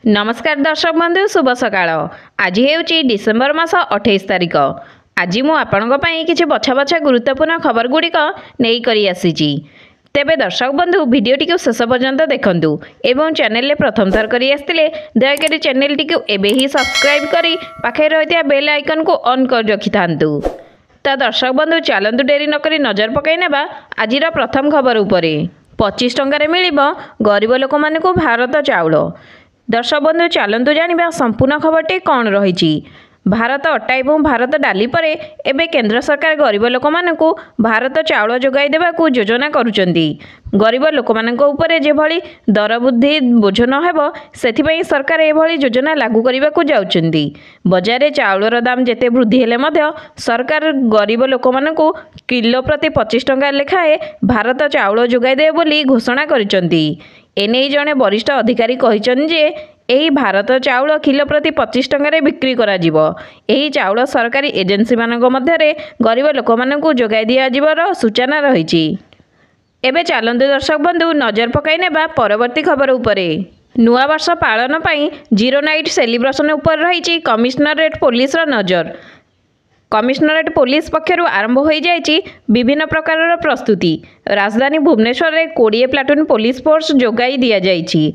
नमस्कार दर्शक बंधु शुभ सकाळ। आज हेउची डिसेम्बर मास 28 तारिख। आज मु आपणक पई किछि बछा बछा गुरुत्वपूर्ण खबर गुड़िक नहीं करी आसीची। तेबे दर्शक बंधु वीडियोटी को शेष पर्यंत देखंतु एवं चैनल ले प्रथम थर करी आस्तिले दयाकरी चैनलटी को एबे ही सब्सक्राइब करी पाखे रहिता बेल आइकन को ऑन कर रखि थांतु। ता दर्शक बंधु चलंतु डेरी नकरी नजर पकाई नेबा आजिर प्रथम खबर उपरे। 25 टंकारे मिलिबो गरीब लोक मानकु भारत चाउल। दर्शक बंधु चलतु जानिबा संपूर्ण खबरटी कौन रही। भारत अटा एवं भारत डाली पर एबे केंद्र सरकार गरीब लोक मानकु भारत चाउल जोगाई देबाकू योजना करुचंदी। गरीब लोक मानक उपरे जेभली दर वृद्धि बोझ न हेबो सेथिपई सरकार एभली योजना लागू करबाकू जाउचंदी। बजार चाउलर दाम जेते वृद्धि हेले मध्य सरकार गरीब लोक मानकु किलो प्रति 25 टंका लेखाए भारत चाउल जोगाई देबे बोली घोषणा करिसंदी। एने जड़े वरिष्ठ अधिकारी कहिसंदी जे एही भारत चाउल किलो प्रति 25 टंकारे बिक्री करा जिवो। एही चाउल सरकारी एजेंसी मानक मध्यरे गरीब लोक मानकु जोगाई दिया जिवर सूचना रहिछि। एबे चलंतु दर्शक बंधु नजर पकाई नेबा परवर्ती खबर उपरे। नुआ वर्ष पालन पई जीरो नाइट सेलिब्रेशन उपर रहिछि कमिश्नरेट पुलिस रो नजर। कमिश्नरेट पुलिस पक्षरु आरंभ हो जाइछि विभिन्न प्रकार प्रस्तुति। राजधानी भुवनेश्वर रे 20 प्लाटून पुलिस फोर्स जोगाई दिया जाइछि।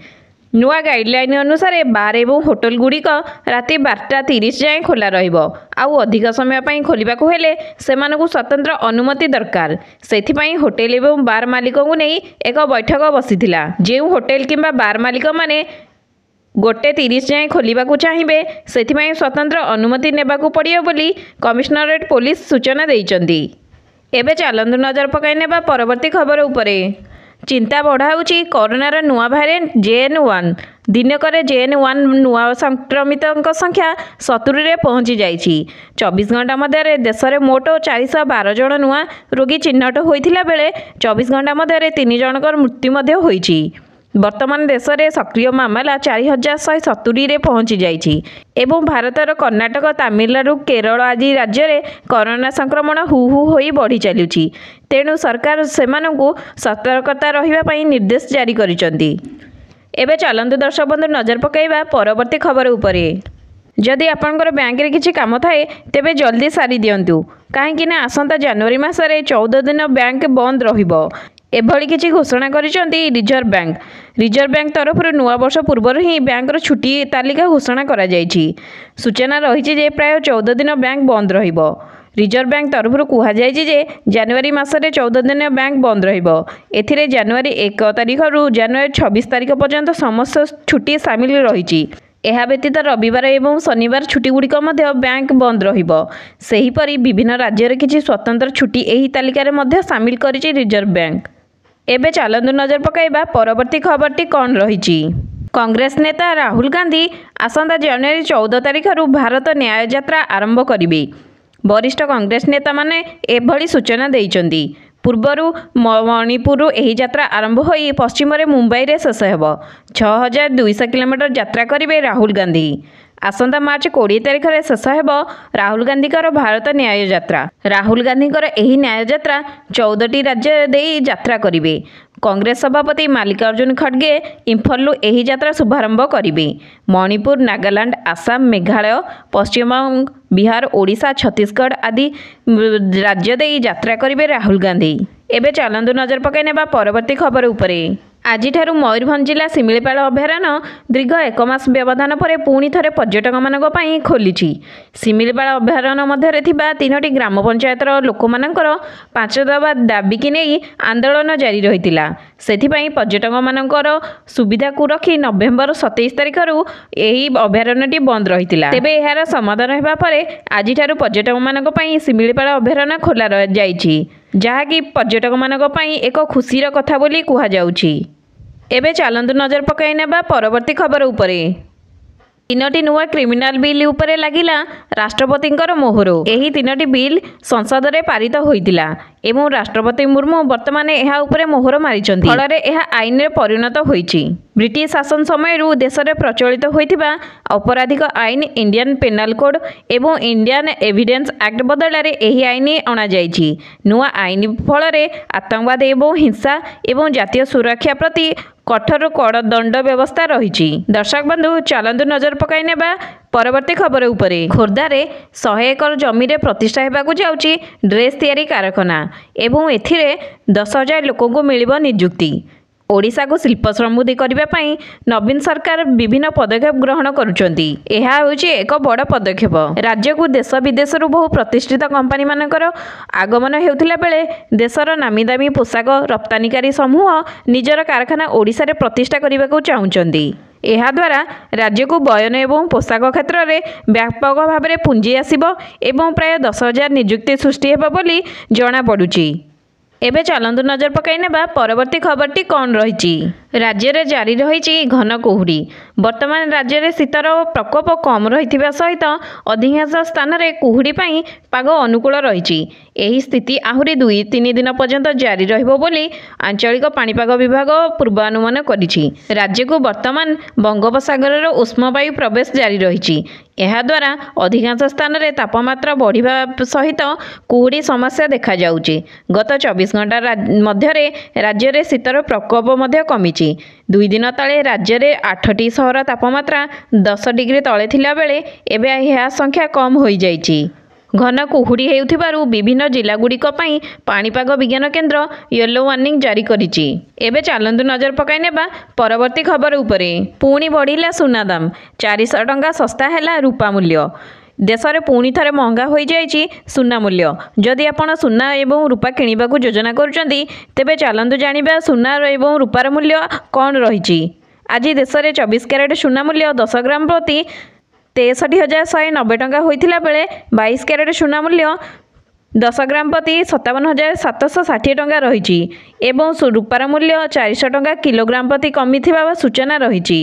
नुआ गाइडलाइन अनुसार बार एवं होटल गुड़िक राति 12:30 जाए खोला रहिबो। आउ अधिक समय पई खोलिबाकू हेले सेमानकू स्वतंत्र अनुमति दरकार। सेथिपई होटेल एवं बार मालिक को नहीं एक बैठक बसिथिला। जेउ होटेल किंबा बार मालिक माने 1:30 जाए खोलिबाकू चाहिए सेथिपई स्वतंत्र अनुमति नेबाकू पड़ियो बोली कमिश्नरेट पुलिस सूचना देइचंदी। एबे चलंतु नजर पकाई नेबा परवर्ती खबर उपरे। चिंता बढ़ाऊँगी कोरोनार नुआ भारिएंट JN1। दिनकर JN1 नुआ संक्रमितों संख्या 70 रे पहुंची जाइछि। 24 घंटा मध्य देश में मोट 412 जन नुआ रोगी चिन्हट होइथिला बेले 24 घंटा मध्य 3 जनकर मृत्यु मध्य होइछि। वर्तमान देश में सक्रिय मामला 4170 रे पहुंची जाइछि एवं भारतर कर्णाटक तमिलनाडु केरल आदि राज्य में कोरोना संक्रमण हु हु होई बढ़ी चलुछि। तेणु सरकार सेमानंकु सतर्कता रहिबा पई निर्देश जारी करिसंदी। एबे चलंतु दर्शक बंधु नजर पकाइबा परवर्ती खबर उपरे। जदि आपनकर बैंक रे किछि काम थाए तेबे जल्दी सारी दियंतु काहेकि ना आसंता जनवरी मासरे 14 दिन बैंक बंद रहिबो। एभली किछि घोषणा करिसंती रिजर्व बैंक। रिजर्व बैंक तरफ नुआ वर्ष पूर्व ही बैंक छुट्टी तालिका घोषणा करा जाइछि। सूचना रही जे प्राय 14 दिन बैंक बंद रहिबो। रिजर्व बैंक तरफ कहा जे जनवरी मासरे 14 दिन बैंक बंद रहिबो। एथिरे जनवरी 1 तारिख रु जनवरी 26 तारिख पर्यंत समस्त छुट्टी सामिल रहिछि। एहा व्यतीत रविवार एवं शनिवार छुट्टी गुड़िक मध्य बैंक बंद रहिबो। सेहीपरि विभिन्न राज्य किछि स्वतंत्र छुट्टी एही तालिकार मध्य सामिल करिछि रिजर्व बैंक। एबे चलंतु नजर पकाइबा परवर्ती खबरटी कौन रही। कांग्रेस नेता राहुल गांधी आसंता जनवरी 14 तारिख रु भारत न्याय यात्रा आरंभ करिवे। वरिष्ठ कांग्रेस नेता माने एभली सूचना देइचंदी। पूर्वरु मणिपुर एही यात्रा आरंभ होई पश्चिम रे मुंबई रे शेष हेबो। 6200 किलोमीटर यात्रा करिवे राहुल गांधी। आसंता मार्च 20 तारिख रे शेष हेबो राहुल गांधी भारत न्याय यात्रा। राहुल गांधी एही न्याय यात्रा 14टी राज्य देई यात्रा करिवे। कांग्रेस सभापति मल्लिकार्जुन खड़गे इम्फलु एही यात्रा शुभारंभ करिवे। मणिपुर, नागालैंड, आसाम, मेघालय, पश्चिम बंग, बिहार, ओडिशा, छत्तीसगढ़ आदि राज्य देई यात्रा करिवे राहुल गांधी। एबे चलंतु नजर पकाई नेबा परवर्ती खबर उपरे। आज मयूरभंज जिला शिमिलीपाल अभयारण्य दीर्घ 1 मास व्यवधान पर पुणी थरे पर्यटक मानक पई खोलिछि। शिमिलीपाल अभयारण्य मध्य थिबा 3टी ग्राम पंचायतर लोक मानकर 5 दफा दाबी की नहीं आंदोलन जारी रहितिला। सेथिपई पर्यटक मानकर सुविधा को रखी नवेम्बर 27 तारिख रु एही अभयारण्यटी बंद रहितिला। तेबे एहार समाधान हेबा परे आज पर्यटक मानक पई शिमिलीपाल अभयारण्य खोला जाइछि, जहाँकि पर्यटक मानक पई एक खुशीर कथा बोली कुहा जाउछि। एबे चलंतु नजर पकाई नेबा परवर्ती खबर उपरे। 3टी नुआ क्रिमिनाल बिल उपरे लागिला राष्ट्रपतिंकर मोहर। एही 3टी बिल संसद रे पारित होइतिला एवं राष्ट्रपति मुर्मू वर्तमान एहा उपरे मोहर मारिचंती। फलरे एहा आईन रे परिणत होइछि। ब्रिटिश शासन समय देश में प्रचलित होइथिबा अपराधिक आईन इंडियन पेनाल कोड एवं इंडियन एविडेंस एक्ट बदल एही आईन अणा जाइछि। नुआ आईन फल आतंकवाद एवं हिंसा एवं जातीय सुरक्षा प्रति କଠୋର କଡ଼ ଦଣ୍ଡ ବ୍ୟବସ୍ଥା ରହିଛି। ଦର୍ଶକ ବନ୍ଧୁ ଚାଲନ୍ତୁ ନଜର ପକାଇ ନେବା ପରବର୍ତ୍ତୀ ଖବର ଉପରେ। ଖୋର୍ଦ୍ଧାରେ 100 ଏକର ଜମିରେ ପ୍ରତିଷ୍ଠା ହେବାକୁ ଯାଉଛି ଡ୍ରେସ୍ ତିଆରି କାରଖାନା ଏବଂ ଏଥିରେ 10,000 ଲୋକଙ୍କୁ ମିଳିବ ନିଯୁକ୍ତି। ଓଡ଼ିଶାକୁ ଶିଳ୍ପ ସମୃଦ୍ଧି କରିବା ପାଇଁ ନବୀନ ସରକାର ବିଭିନ୍ନ ପଦକ୍ଷେପ ଗ୍ରହଣ କରୁଛନ୍ତି। ଏହା ହେଉଛି ଏକ ବଡ଼ ପଦକ୍ଷେପ। ରାଜ୍ୟକୁ ଦେଶ ବିଦେଶରୁ ବହୁ ପ୍ରତିଷ୍ଠିତ କମ୍ପାନୀମାନଙ୍କର ଆଗମନ ହେଉଥିଲା ବେଳେ ଦେଶର ନାମୀଦାମୀ ପୋଷାକ ରପ୍ତାନିକାରୀ ସମୂହ ନିଜର କାରଖାନା ଓଡ଼ିଶାରେ ପ୍ରତିଷ୍ଠା କରିବାକୁ ଚାହୁଁଛନ୍ତି। ଏହାଦ୍ୱାରା ରାଜ୍ୟକୁ ବୟନ ଏବଂ ପୋଷାକ କ୍ଷେତ୍ରରେ ବ୍ୟାପକ ଭାବରେ ପୁଞ୍ଜି ଆସିବ ଏବଂ ପ୍ରାୟ 10,000 ନିଯୁକ୍ତି ସୃଷ୍ଟି ହେବ ବୋଲି ଜଣାପଡ଼ୁଛି। ଏବେ ଚାଲନ୍ତୁ ନଜର ପକାଇ ନେବା ପରବର୍ତ୍ତୀ ଖବରଟି କ'ଣ ରହିଛି। ରାଜ୍ୟରେ ଜାରି ରହିଛି ଘନ କୁହୁଡ଼ି। ବର୍ତ୍ତମାନ ରାଜ୍ୟରେ ଶୀତର ପ୍ରକୋପ କମ୍ ରହିଥିବା ସହିତ ଅଧିକାଂଶ ସ୍ଥାନରେ କୁହୁଡ଼ି ପାଇଁ ପାଗ ଅନୁକୂଳ ରହିଛି। ଏହି ସ୍ଥିତି ଆହୁରି 2-3 ଦିନ ପର୍ଯ୍ୟନ୍ତ ଜାରି ରହିବ ବୋଲି ଆଞ୍ଚଳିକ ପାଣିପାଗ ବିଭାଗ ପୂର୍ବାନୁମାନ କରିଛି। ରାଜ୍ୟକୁ ବର୍ତ୍ତମାନ ବଙ୍ଗୋପସାଗରର ଉଷ୍ମ ବାୟୁ ପ୍ରବେଶ ଜାରି ରହିଛି। ଏହାଦ୍ୱାରା ଅଧିକାଂଶ ସ୍ଥାନରେ ତାପମାତ୍ରା ବଢ଼ିବା ସହିତ କୁହୁଡ଼ି ସମସ୍ୟା ଦେଖାଯାଉଛି। ଗତ 24 ଘଣ୍ଟା ମଧ୍ୟରେ ରାଜ୍ୟରେ ଶୀତର ପ୍ରକୋପ ମଧ୍ୟ କମିଛି। 2 ଦିନ ତଳେ ରାଜ୍ୟରେ 8ଟି ସହର ତାପମାତ୍ରା 10 ଡିଗ୍ରୀ ତଳେ ଥିଲାବେଳେ ଏବେ ଏହା ସଂଖ୍ୟା କମ୍ ହୋଇଯାଇଛି। ଘନ କୁହୁଡ଼ି ହେଉଥିବାରୁ ବିଭିନ୍ନ ଜିଲ୍ଲାଗୁଡ଼ିକ ପାଇଁ ପାଣିପାଗ ବିଜ୍ଞାନ କେନ୍ଦ୍ର ୟେଲୋ ୱାର୍ଣ୍ଣିଂ ଜାରି କରିଛି। ଏବେ ଚାଲନ୍ତୁ ନଜର ପକାଇ ନେବା ପରବର୍ତ୍ତୀ ଖବର ଉପରେ। ପୁଣି ବଢ଼ିଲା ସୁନା ଦାମ, 400 ଟଙ୍କା ଶସ୍ତା ହେଲା ରୂପା ମୂଲ୍ୟ। ଦେଶରେ ପୁଣି ଥରେ ମହଙ୍ଗା ହୋଇଯାଇଛି ସୁନା ମୂଲ୍ୟ। ଯଦି ଆପଣ ସୁନା ଏବଂ ରୂପା କିଣିବାକୁ ଯୋଜନା କରୁଛନ୍ତି ତେବେ ଚାଲନ୍ତୁ ଜାଣିବା ସୁନା ଏବଂ ରୂପାର ମୂଲ୍ୟ କ'ଣ ରହିଛି। ଆଜି ଦେଶରେ 24 କ୍ୟାରେଟ୍ ସୁନା ମୂଲ୍ୟ 10 ଗ୍ରାମ ପ୍ରତି 63,190 ଟଙ୍କା ହୋଇଥିଲା ବେଳେ 22 କ୍ୟାରେଟ୍ ସୁନା ମୂଲ୍ୟ 10 ଗ୍ରାମ ପ୍ରତି 57,760 ଟଙ୍କା ରହିଛି ଏବଂ ରୂପାର ମୂଲ୍ୟ 400 ଟଙ୍କା କିଲୋଗ୍ରାମ ପ୍ରତି କମିଥିବା ସୂଚନା ରହିଛି।